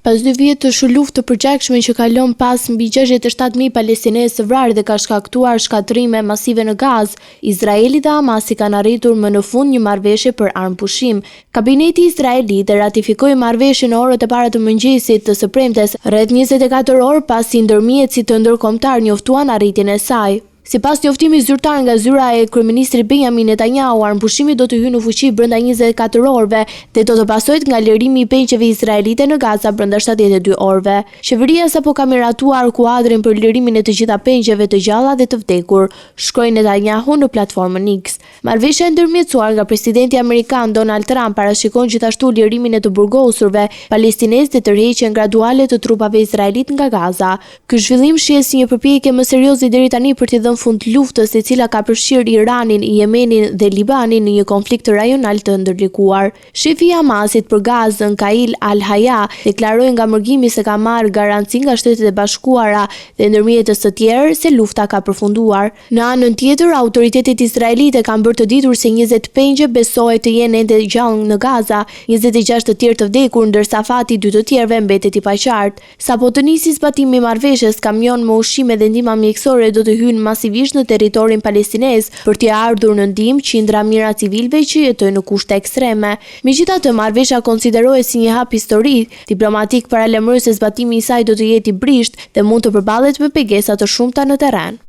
Pas 2 vjet të luftë të përgjakshme që kalon pas mbi 67.000 palestinesë të vrarë dhe ka shkaktuar shkatrime masive në Gazë, Izraeli dhe Hamasi kanë arritur më në fund një marrëveshje për armëpushim. Kabineti izraelit ratifikoi marrëveshjen në orët e para të mëngjesit të së premtes, rreth 24 orë pasi ndërmjetësit të ndërkombëtar njoftuan arritjen e saj. Sipas njoftimit zyrtar nga zyra e kryeministrit Benjamin Netanyahu, armëpushimi do të hyjë në fuqi brenda 24 orëve dhe do të pasojë nga lërimi i peqeve izraelite në Gaza brenda 72 orëve. Qeveria sapo ka miratuar kuadrin për lërimin e të gjitha peqeve të gjalla dhe të vdekur, shkroi Netanyahu në platformën X. Marrëveshja e ndërmjetësuar nga presidenti amerikan Donald Trump parashikon gjithashtu lërimin e të burgosurve palestinesë dhe tërheqjen graduale të trupave izraelit nga Gaza. Ky zhvillim shihet si një përpjekje më serioze deri tani për të dhënë fund luftës e cila ka përfshirë Iranin, Yemenin dhe Libanin në një konflikt rajonal të ndërlikuar. Shefi i Hamasit për Gazën, Kail Al-Haya, deklaroi nga mërgimi se ka marrë garanci nga Shtetet e Bashkuara dhe ndërmjetës të tjerë se lufta ka përfunduar. Në anën tjetër, autoritetet izraelite kanë bërë të ditur se 20 pengje besohet të jenë ende gjallë në Gaza, 26 të tjerë të vdekur, ndërsa fati 2 të tjerëve mbetet i paqartë. Sapo të nisi zbatimi i marrëveshjes, kamion me ushqime dhe ndihma mjekësore do të hyjnë masivisht në territorin palestines për t'i ardhur në ndihmë qindra mijëra civilëve që jetojnë në kushte ekstreme. Megjithatë, marrëveshja konsiderohet si një hap historik diplomatik paralajmëroi se zbatimi i saj do të jetë i brisht dhe mund të përballet me pegesa të shumta në terren.